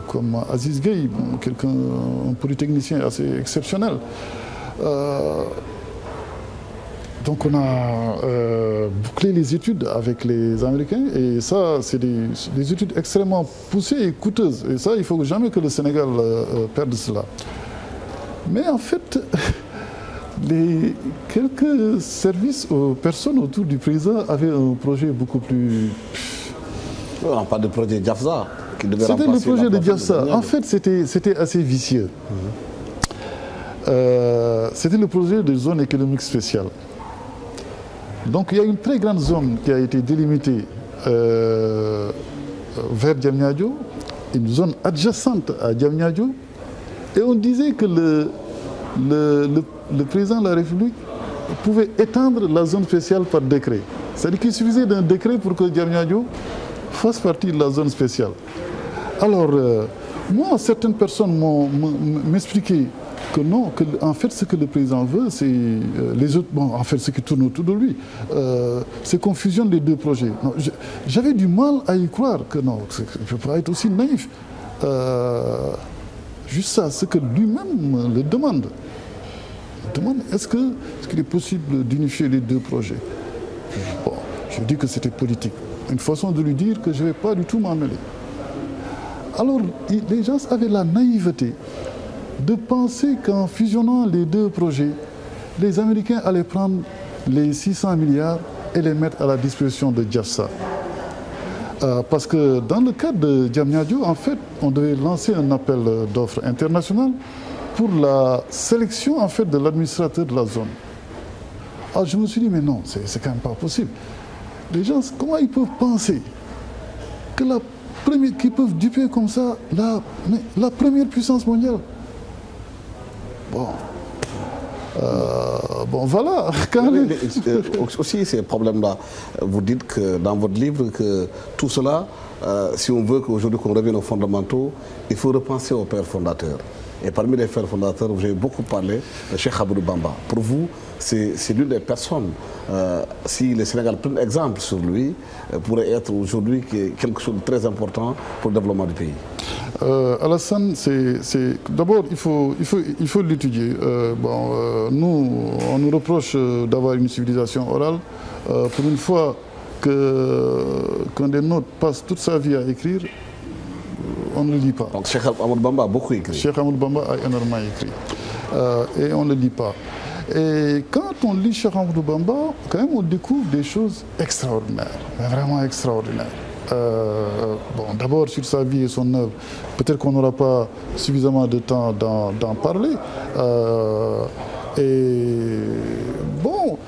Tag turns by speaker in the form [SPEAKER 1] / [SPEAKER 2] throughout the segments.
[SPEAKER 1] Comme Aziz Gueye, un polytechnicien assez exceptionnel. Donc on a bouclé les études avec les Américains et ça c'est des études extrêmement poussées et coûteuses. Et ça il ne faut jamais que le Sénégal perde cela. Mais en fait, quelques services aux personnes autour du président avaient un projet beaucoup plus...
[SPEAKER 2] On parle du projet Diafza.
[SPEAKER 1] C'était le projet de Diafza. En fait, c'était assez vicieux. C'était le projet de zone économique spéciale. Donc, il y a une très grande zone qui a été délimitée vers Diamniadio, une zone adjacente à Diamniadio, et on disait que le président de la République pouvait étendre la zone spéciale par décret. C'est-à-dire qu'il suffisait d'un décret pour que Diamniadio fasse partie de la zone spéciale. Alors, moi, certaines personnes m'expliquaient que non, que en fait, ce que le président veut, c'est les autres, bon, en fait, ce qui tourne autour de lui, c'est qu'on fusionne les deux projets. J'avais du mal à y croire que non, je ne peux pas être aussi naïf. Juste ça, ce que lui-même le demande. Il demande, est-ce qu'il est possible d'unifier les deux projets? Bon, je dis que c'était politique. Une façon de lui dire que je ne vais pas du tout m'en mêler. Alors, les gens avaient la naïveté de penser qu'en fusionnant les deux projets, les Américains allaient prendre les 600 milliards et les mettre à la disposition de Diafza. Parce que dans le cadre de Diamniadio, en fait, on devait lancer un appel d'offres international pour la sélection en fait, de l'administrateur de la zone. Alors je me suis dit, mais non, c'est quand même pas possible. Les gens, comment ils peuvent penser que qu'ils peuvent duper comme ça la première puissance mondiale? Bon. Bon, voilà.
[SPEAKER 2] Aussi, ces problèmes-là, vous dites que dans votre livre que tout cela, si on veut qu'aujourd'hui qu'on revienne aux fondamentaux, il faut repenser aux pères fondateurs. Et parmi les pères fondateurs, vous avez beaucoup parlé de Cheikh Ahmadou Bamba. Pour vous, c'est l'une des personnes, si le Sénégal prend exemple sur lui, pourrait être aujourd'hui quelque chose de très important pour le développement du pays.
[SPEAKER 1] Alassane, d'abord, il faut l'étudier. Nous, on nous reproche d'avoir une civilisation orale. Pour une fois qu'un des nôtres passe toute sa vie à écrire, on ne le lit pas.
[SPEAKER 2] Donc Cheikh Ahmadou Bamba a beaucoup écrit.
[SPEAKER 1] Cheikh Ahmadou Bamba a énormément écrit. Et on ne le lit pas. Et quand on lit Cheikh Ahmadou Bamba, quand même, on découvre des choses extraordinaires, vraiment extraordinaires. Bon, d'abord sur sa vie et son œuvre, peut-être qu'on n'aura pas suffisamment de temps d'en parler. Et bon,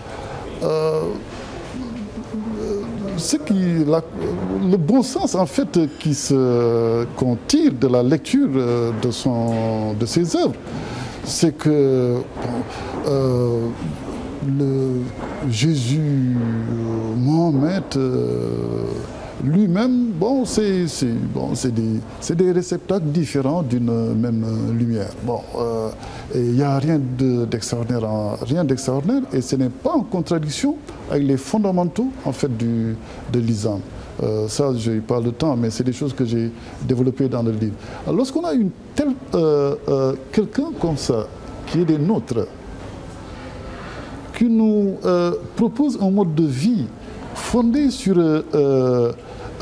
[SPEAKER 1] le bon sens en fait qu'on tire de la lecture de ses œuvres, c'est que Jésus, Mohamed, lui-même, bon, c'est des réceptacles différents d'une même lumière. Bon, il n'y a rien d'extraordinaire, et ce n'est pas en contradiction avec les fondamentaux en fait de l'islam. Ça, je n'ai pas le temps, mais c'est des choses que j'ai développées dans le livre. Alors, lorsqu'on a quelqu'un comme ça, qui est des nôtres, qui nous propose un mode de vie fondé sur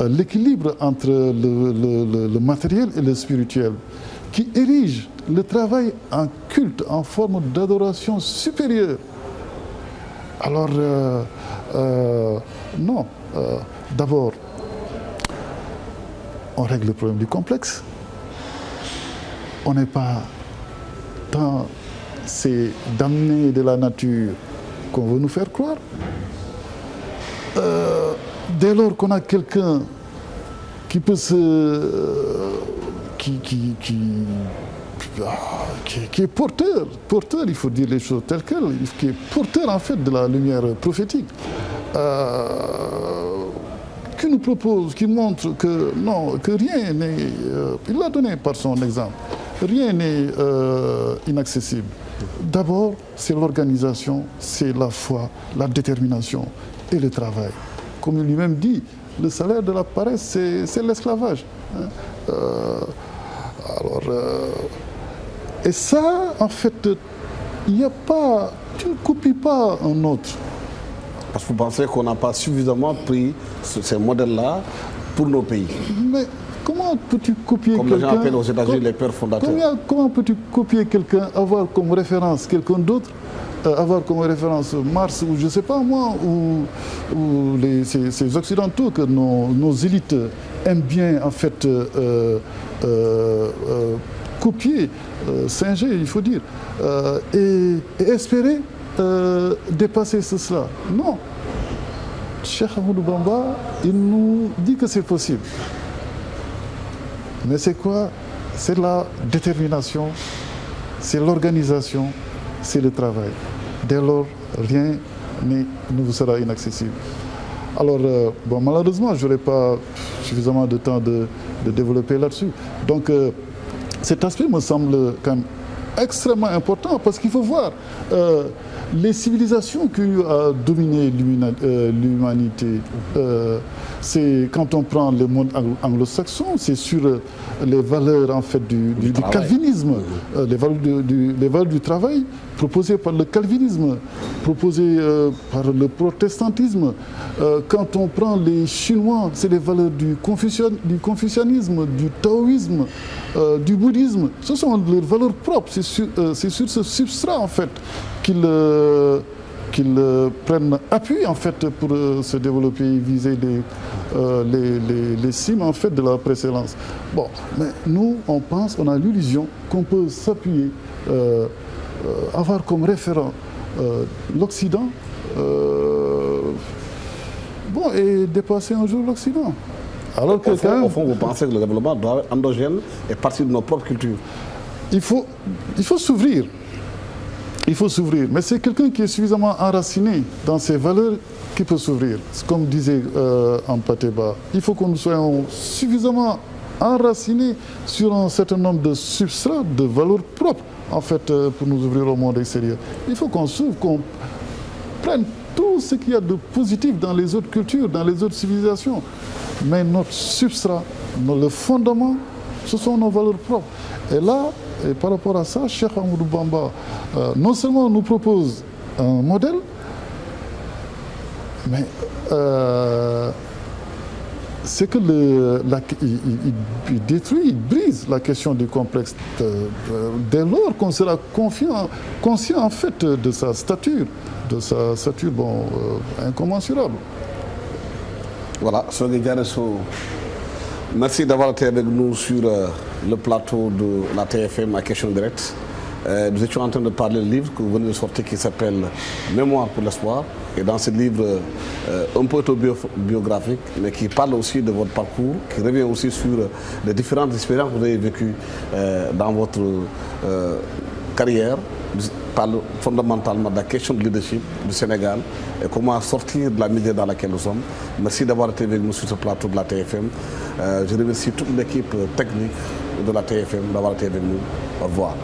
[SPEAKER 1] l'équilibre entre le matériel et le spirituel, qui érige le travail en culte, en forme d'adoration supérieure. Alors, non. D'abord, on règle le problème du complexe. On n'est pas dans ces damnés de la nature qu'on veut nous faire croire. Dès lors qu'on a quelqu'un qui peut qui est porteur, il faut dire les choses telles quelles, qui est porteur en fait de la lumière prophétique, qui nous propose, qui montre que non, que rien n'est, il l'a donné par son exemple, rien n'est inaccessible. D'abord, c'est l'organisation, c'est la foi, la détermination et le travail. Comme il lui-même dit, le salaire de la paresse, c'est l'esclavage. Hein. Et ça, en fait, il n'y a pas, tu ne copies pas un autre.
[SPEAKER 2] Parce que vous pensez qu'on n'a pas suffisamment pris ces modèles-là pour nos pays.
[SPEAKER 1] Mais comment peux-tu copier quelqu'un?
[SPEAKER 2] Comme les gens appellent aux États-Unis les pères fondateurs.
[SPEAKER 1] Comment peux-tu copier quelqu'un, avoir comme référence quelqu'un d'autre, avoir comme référence Mars ou je ne sais pas moi, ou ces Occidentaux que nos élites aiment bien en fait copier, singer, il faut dire, et espérer dépasser cela. Non. Cheikh Ahmadou Bamba, il nous dit que c'est possible. Mais c'est quoi? C'est la détermination, c'est l'organisation, c'est le travail. Dès lors, rien ne vous sera inaccessible. Alors, bon, malheureusement, je n'aurai pas suffisamment de temps de développer là-dessus. Donc, cet aspect me semble quand même extrêmement important parce qu'il faut voir les civilisations qui ont dominé l'humanité. C'est quand on prend le monde anglo-saxon, c'est sur les valeurs en fait du calvinisme, les valeurs du travail proposées par le calvinisme, proposées par le protestantisme. Quand on prend les Chinois, c'est les valeurs du confucianisme, du taoïsme, du bouddhisme. Ce sont leurs valeurs propres. C'est sur ce substrat en fait qu'ils prennent appui en fait pour se développer et viser les cimes en fait de la précédence. Bon, mais nous on pense, on a l'illusion qu'on peut s'appuyer, avoir comme référent l'Occident, bon, et dépasser un jour l'Occident. Alors que
[SPEAKER 2] au fond, vous pensez que le développement doit être endogène et partir de nos propres cultures?
[SPEAKER 1] Il faut s'ouvrir. Il faut s'ouvrir. Mais c'est quelqu'un qui est suffisamment enraciné dans ses valeurs qui peut s'ouvrir. Comme disait Ampateba, il faut que nous soyons suffisamment enracinés sur un certain nombre de substrats, de valeurs propres, en fait, pour nous ouvrir au monde extérieur. Il faut qu'on s'ouvre, qu'on prenne tout ce qu'il y a de positif dans les autres cultures, dans les autres civilisations. Mais notre substrat, le fondement, ce sont nos valeurs propres. Et là, et par rapport à ça, Cheikh Ahmadou Bamba, non seulement nous propose un modèle, mais c'est que il détruit, il brise la question du complexe. Dès lors qu'on sera conscient en fait de sa stature, bon, incommensurable.
[SPEAKER 2] Voilà, Sogui Dianesso, merci d'avoir été avec nous sur le plateau de la TFM à Question Directe. Nous étions en train de parler du livre que vous venez de sortir qui s'appelle Mémoire pour l'espoir. Et dans ce livre un peu autobiographique, mais qui parle aussi de votre parcours, qui revient aussi sur les différentes expériences que vous avez vécues dans votre carrière, parle fondamentalement de la question de leadership du Sénégal et comment sortir de la misère dans laquelle nous sommes. Merci d'avoir été avec nous sur ce plateau de la TFM. Je remercie toute l'équipe technique de la TFM d'avoir été avec nous. Au revoir.